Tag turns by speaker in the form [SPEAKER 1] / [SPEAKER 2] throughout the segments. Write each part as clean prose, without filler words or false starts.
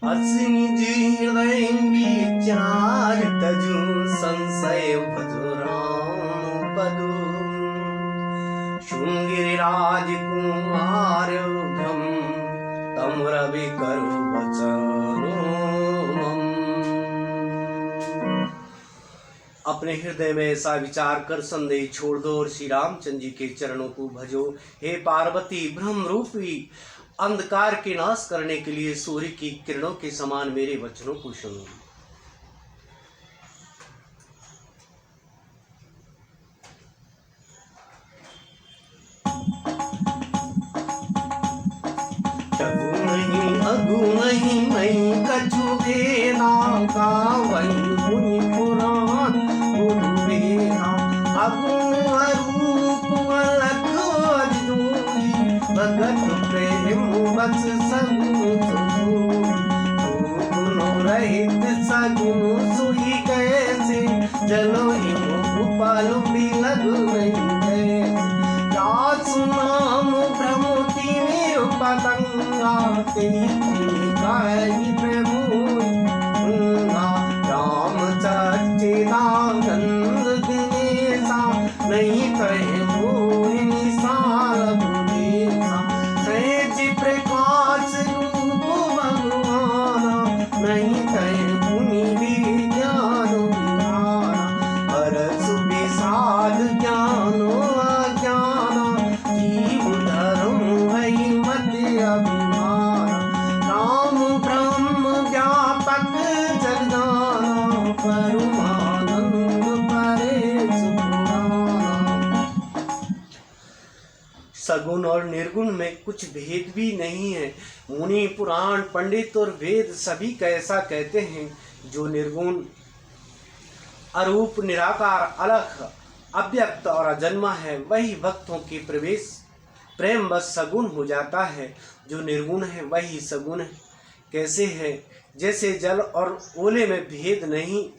[SPEAKER 1] असनिजी हृदय विचार तजु संशय भजराम पदु शुंगिरी राजकुमार भ्रम तम रवि करु वचनो मम। अपने हृदय में ऐसा विचार कर संदेह छोड़ दो और श्री रामचंद्र जी के चरणों को भजो। हे पार्वती, ब्रह्म रूपी अंधकार के नाश करने के लिए सूर्य की किरणों के समान मेरे वचनों को सुनो। नहीं कछु भेदा का वही मुनि पुराण वेदा अगुण रूप अलख अजूरी भगत प्रेम बस सगुण रहित सगुण सुई कैसे चलो गोपाल भी लग नहीं है नाम भ्रमति मेरु पतंगा तेरी प्रभु राम सच्चिदानंद दिनेशा नहीं कहे भूरि निसार भूदेशा सहज प्रकाश रूप भगवाना नहीं कहे मुनि विज्ञान विहारा हर सुविसाद ज्ञानो अज्ञाना जीव धर्म है मत अभिमान राम ब्रह्म व्यापक जगदाना परमानंद परेश पुराना। सगुण और निर्गुण में कुछ भेद भी नहीं है। मुनि पुराण पंडित और वेद सभी का ऐसा कहते हैं। जो निर्गुण अरूप निराकार अलख अव्यक्त और अजन्मा है वही भक्तों के प्रवेश प्रेम बस सगुण हो जाता है। जो निर्गुण है वही सगुण है। कैसे है? जैसे जल और ओले में भेद नहीं,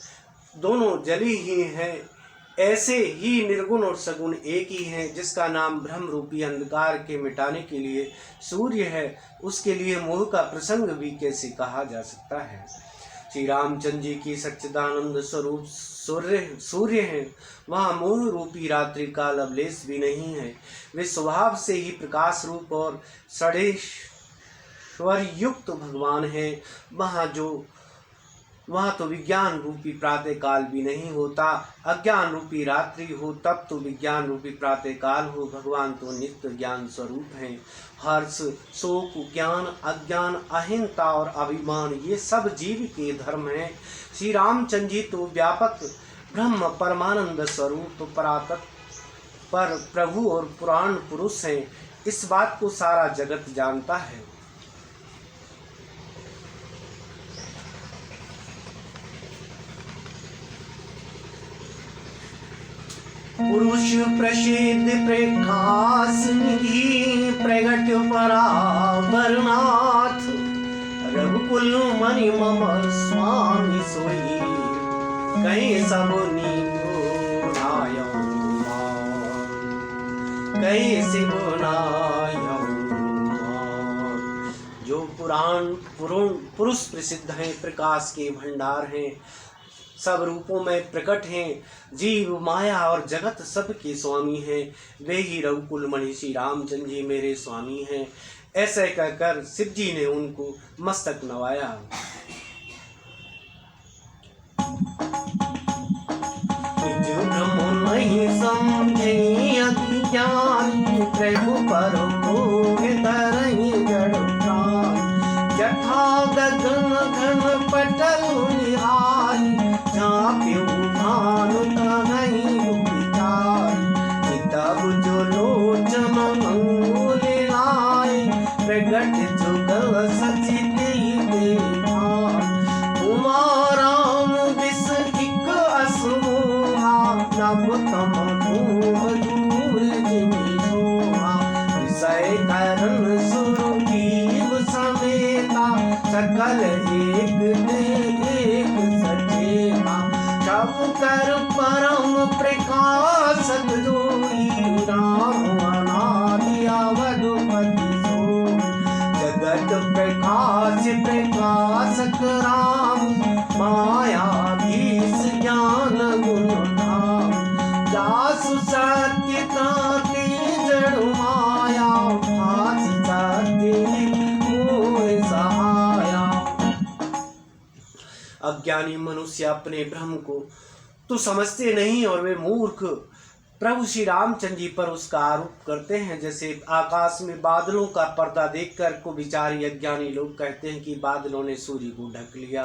[SPEAKER 1] दोनों जली ही हैं, ऐसे ही निर्गुण और सगुण एक ही हैं। जिसका नाम ब्रह्म रूपी अंधकार के मिटाने के लिए सूर्य है, उसके लिए मोह का प्रसंग भी कैसे कहा जा सकता है। श्री रामचंद्र जी की सच्चिदानंद स्वरूप सूर्य हैं। वहाँ मोह रूपी रात्रि का लवलेश भी नहीं है। वे स्वभाव से ही प्रकाश रूप और षडेश्वर युक्त भगवान हैं। वहाँ तो विज्ञान रूपी प्रातः काल भी नहीं होता। अज्ञान रूपी रात्रि हो तब तो विज्ञान रूपी प्रातः काल हो। भगवान तो नित्य ज्ञान स्वरूप हैं। हर्ष, शोक, ज्ञान, अज्ञान, अहिंसा और अभिमान ये सब जीव के धर्म हैं। श्री रामचंद्र जी तो व्यापक ब्रह्म परमानंद स्वरूप परातत्व पर प्रभु और पुराण पुरुष हैं। इस बात को सारा जगत जानता है। पुरुष प्रसिद्ध प्रकाश निधि प्रगट परावरनाथ रघुकुल मणि मम स्वामी सोई कहीं सब कहीं जो पुरुष प्रसिद्ध हैं, प्रकाश के भंडार हैं, सब रूपों में प्रकट हैं, जीव माया और जगत सब के स्वामी हैं, वे ही रघुकुल मणि श्री रामचंद्र जी मेरे स्वामी हैं। ऐसे कहकर शिव जी ने उनको मस्तक नवाया। नहीं समझे अज्ञानी प्रभु पर मोह तरही जड़ प्राण जठा गगन घन पटल निहारी चाप्यु भानु नहीं विचारी तब जो लोचन मंगुल लाए प्रगट जुगल सचित देखा अज्ञानी मनुष्य अपने भ्रम को तो समझते नहीं और वे मूर्ख प्रभु श्री रामचंद्र जी पर उसका आरोप करते हैं। जैसे आकाश में बादलों का पर्दा देखकर को विचारी अज्ञानी लोग कहते हैं कि बादलों ने सूर्य को ढक लिया।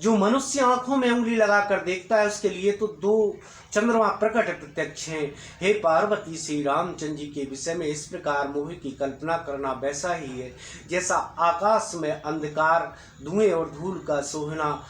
[SPEAKER 1] जो मनुष्य आंखों में उंगली लगाकर देखता है उसके लिए तो 2 चंद्रमा प्रकट प्रत्यक्ष हैं। हे पार्वती, श्री रामचंद्र जी के विषय में इस प्रकार मोह की कल्पना करना वैसा ही है जैसा आकाश में अंधकार, धुएं और धूल का सोहना।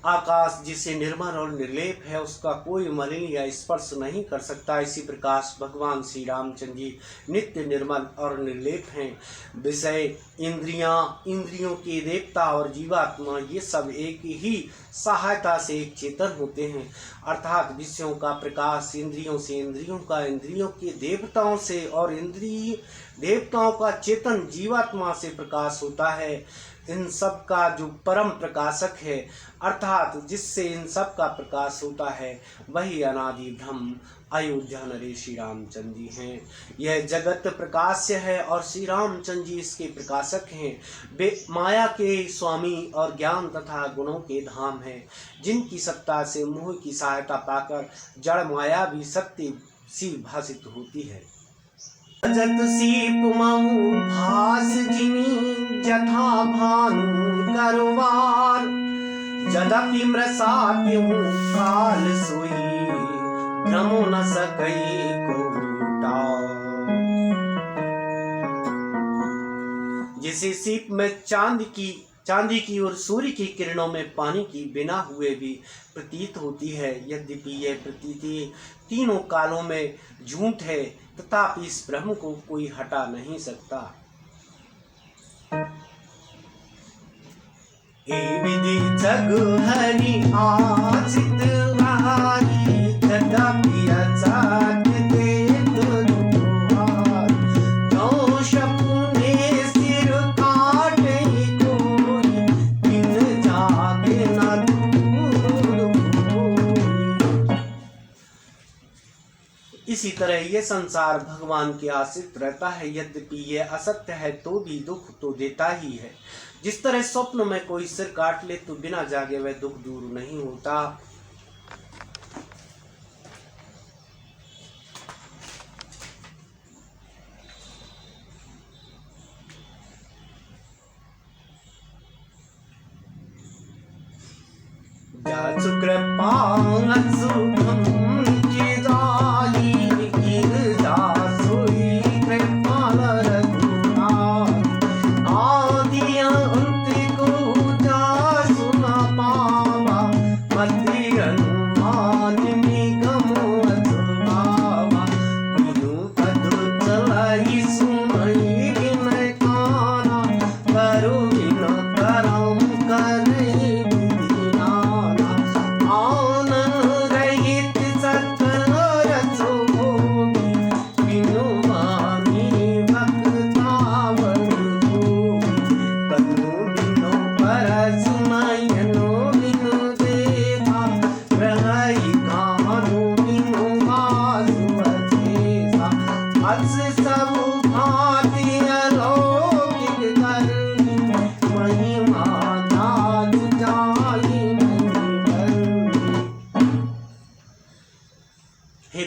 [SPEAKER 1] आकाश जिसे निर्मल और निर्लेप है, उसका कोई मलिन या स्पर्श नहीं कर सकता। इसी प्रकार भगवान श्री रामचंद्र जी नित्य निर्मल और निर्लेप हैं। विषय, इंद्रियां, इंद्रियों के देवता और जीवात्मा ये सब एक ही सहायता से एक चेतन होते हैं। अर्थात विषयों का प्रकाश इंद्रियों से, इंद्रियों का इंद्रियों के देवताओं से और इंद्रिय देवताओं का चेतन जीवात्मा से प्रकाश होता है। इन सब का जो परम प्रकाशक है अर्थात जिससे इन सब का प्रकाश होता है वही अनादि ब्रह्म अयोध्या नरेश श्री रामचंद्र जी हैं। यह जगत प्रकाश्य है और श्री रामचंद्र जी इसके प्रकाशक हैं। वे माया के स्वामी और ज्ञान तथा गुणों के धाम हैं, जिनकी सत्ता से मोह की सहायता पाकर जड़ माया भी सत्य सी भासित होती है। जत सीप महु भास जिनी जथा भानु करवार, जदपि मृषात्यु काल सोई भ्रमो न सकई को जैसे सीप में चांदी की और सूर्य की किरणों में पानी की बिना हुए भी प्रतीत होती है। यद्यपि यह प्रतीति तीनों कालों में झूठ है, तथापि इस ब्रह्म को कोई हटा नहीं सकता। हे विधि जग हरि आसित रहाई, तथापि अचाट देत दुहार, दोष पुने सिर काटे कोई, बिन जागे न इसी तरह ये संसार भगवान के आश्रित रहता है। यद्यपि ये असत्य है तो भी दुख तो देता ही है। जिस तरह स्वप्न में कोई सिर काट ले तो बिना जागे वह दुख दूर नहीं होता। कृपा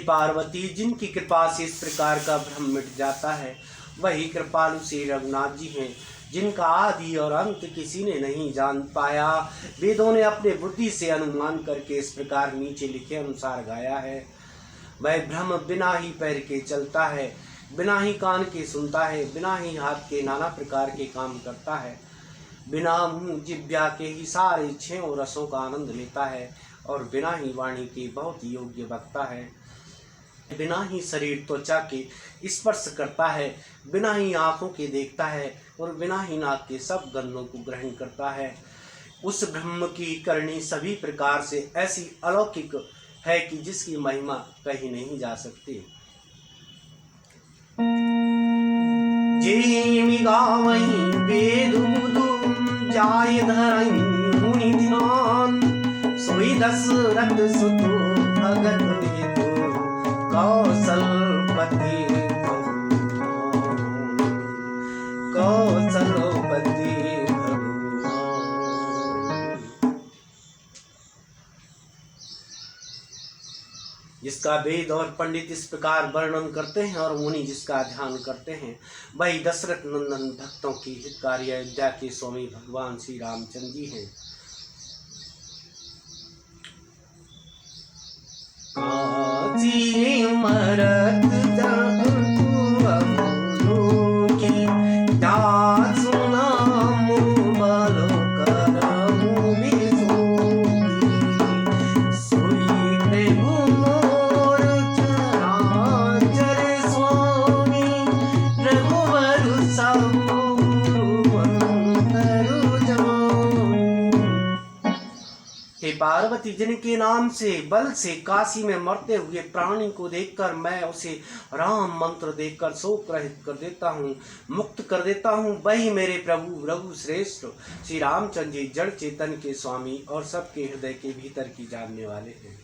[SPEAKER 1] पार्वती, जिनकी कृपा से इस प्रकार का भ्रम मिट जाता है वही कृपालु श्री रघुनाथ जी हैं, जिनका आदि और अंत किसी ने नहीं जान पाया। वेदों ने अपने बुद्धि से अनुमान करके इस प्रकार नीचे लिखे अनुसार गाया है। वह भ्रम बिना ही पैर के चलता है, बिना ही कान के सुनता है, बिना ही हाथ के नाना प्रकार के काम करता है, बिना जिह्वा के ही सारे छह रसों का आनंद लेता है और बिना ही वाणी के बहुत योग्य बकता है, बिना ही शरीर त्वचा के स्पर्श करता है, बिना ही आंखों के देखता है और बिना ही नाक के सब गंधों को ग्रहण करता है। उस ब्रह्म की करनी सभी प्रकार से ऐसी अलौकिक है कि जिसकी महिमा कही नहीं जा सकती। जेमि गावई वेद बुधु जाय धरई मुनि ध्यान, सोई दशरथ सुत भगत हेतु कौशलपति कौशलपति। जिसका वेद और पंडित इस प्रकार वर्णन करते हैं और मुनि जिसका ध्यान करते हैं, वही दशरथ नंदन भक्तों की हितकारी अयोध्या के स्वामी भगवान श्री रामचंद्र जी हैं। काजी मरत पार्वती, जिनके नाम से बल से काशी में मरते हुए प्राणी को देखकर मैं उसे राम मंत्र देकर शोक रहित कर देता हूँ, मुक्त कर देता हूँ, वही मेरे प्रभु रघु श्रेष्ठ श्री रामचंद्र जी जड़ चेतन के स्वामी और सबके हृदय के भीतर की जानने वाले हैं।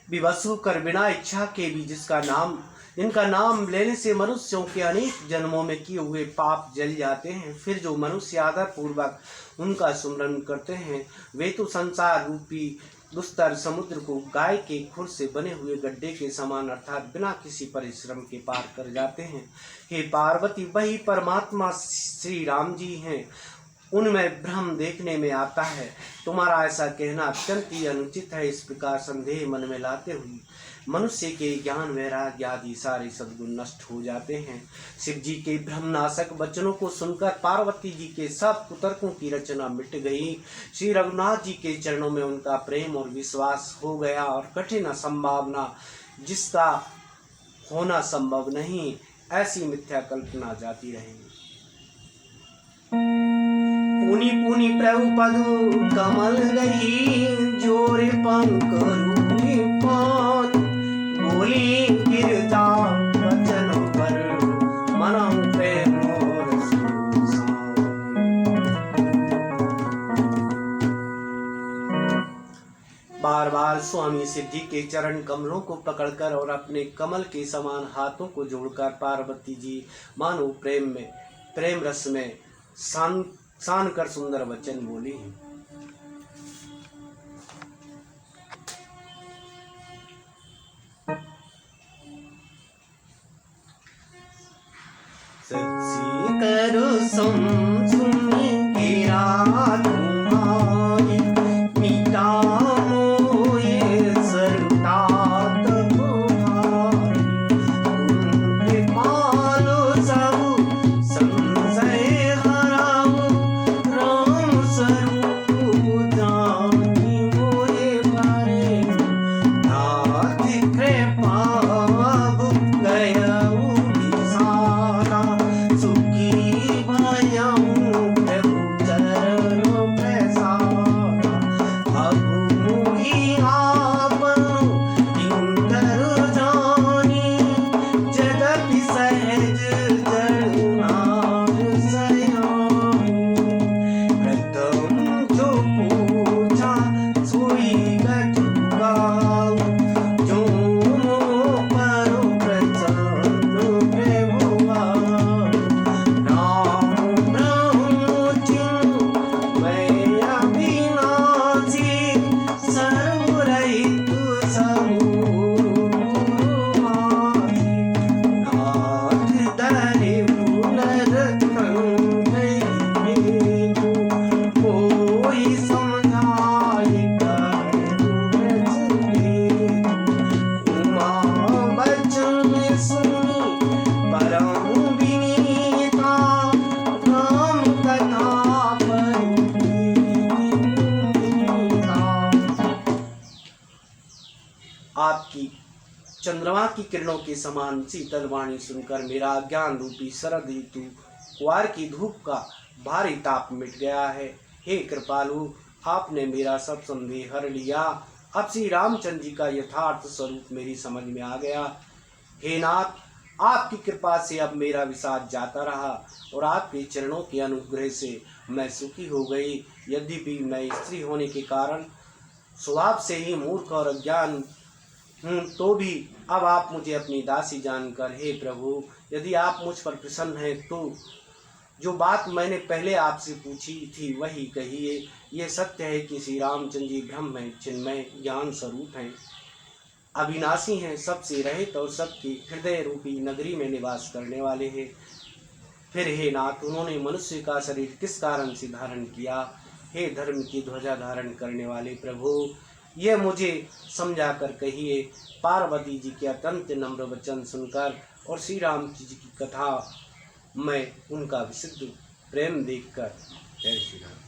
[SPEAKER 1] विवश होकर बिना इच्छा के भी इनका नाम लेने से मनुष्यों के अनेक जन्मों में किए हुए पाप जल जाते हैं। फिर जो मनुष्य आदर पूर्वक उनका सुमरन करते हैं वे तो संसार रूपी दुस्तर समुद्र को गाय के खुर से बने हुए गड्ढे के समान अर्थात बिना किसी परिश्रम के पार कर जाते हैं। हे पार्वती, वही परमात्मा श्री राम जी हैं, उनमें भ्रम देखने में आता है। तुम्हारा ऐसा कहना अत्यंत ही अनुचित है। इस प्रकार संदेह मन में लाते हुए मनुष्य के ज्ञान वैराग्य आदि सारे सद्गुण नष्ट हो जाते हैं। शिव जी के भ्रमनाशक वचनों को सुनकर पार्वती जी के सब कुतर्कों की रचना मिट गई। श्री रघुनाथ जी के चरणों में उनका प्रेम और विश्वास हो गया और कठिन असंभावना जिसका होना संभव नहीं, ऐसी मिथ्या कल्पना जाती रहेगी। पुनि पुनि प्रभु पदु कमल गई, जोरे पंख रूपी पान, बोली गिरता वचन पर मनहु पे मोर सुसान। बार बार स्वामी शिव जी के चरण कमलों को पकड़कर और अपने कमल के समान हाथों को जोड़कर पार्वती जी मानो प्रेम रस में सान कर सुंदर वचन बोली। सच्ची करो सुनी गिरा तुम्हारी, मीठा मोये सरतात तुम्हारी, तुमके पालो सब संशय चंद्रमा की किरणों के समान शीतल वाणी सुनकर मेरा अज्ञान रूपी शरद ऋतु कुआर की धूप का भारी ताप मिट गया है। हे कृपालु, आपने मेरा सब संदेह हर लिया। अब श्री रामचंद्र जी का यथार्थ स्वरूप मेरी समझ में आ गया। हे नाथ, आपकी कृपा से अब मेरा विषाद जाता रहा और आपके चरणों के अनुग्रह से मैं सुखी हो गई। यद्यपि मैं स्त्री होने के कारण स्वभाव से ही मूर्ख और अज्ञान हूँ, तो भी अब आप मुझे अपनी दासी जानकर, हे प्रभु, यदि आप मुझ पर प्रसन्न हैं तो जो बात मैंने पहले आपसे पूछी थी वही कहिए। ये सत्य है कि श्री रामचंद्र जी ब्रह्म हैं, चिन्मय ज्ञान स्वरूप हैं, अविनाशी हैं, सबसे रहित और सबकी हृदय रूपी नगरी में निवास करने वाले हैं। फिर हे नाथ, उन्होंने मनुष्य का शरीर किस कारण से धारण किया? हे धर्म की ध्वजा धारण करने वाले प्रभु, यह मुझे समझा कर कहिए। पार्वती जी के अत्यंत नम्र वचन सुनकर और श्री राम जी की कथा मैं उनका विशुद्ध प्रेम देखकर, जय श्री राम।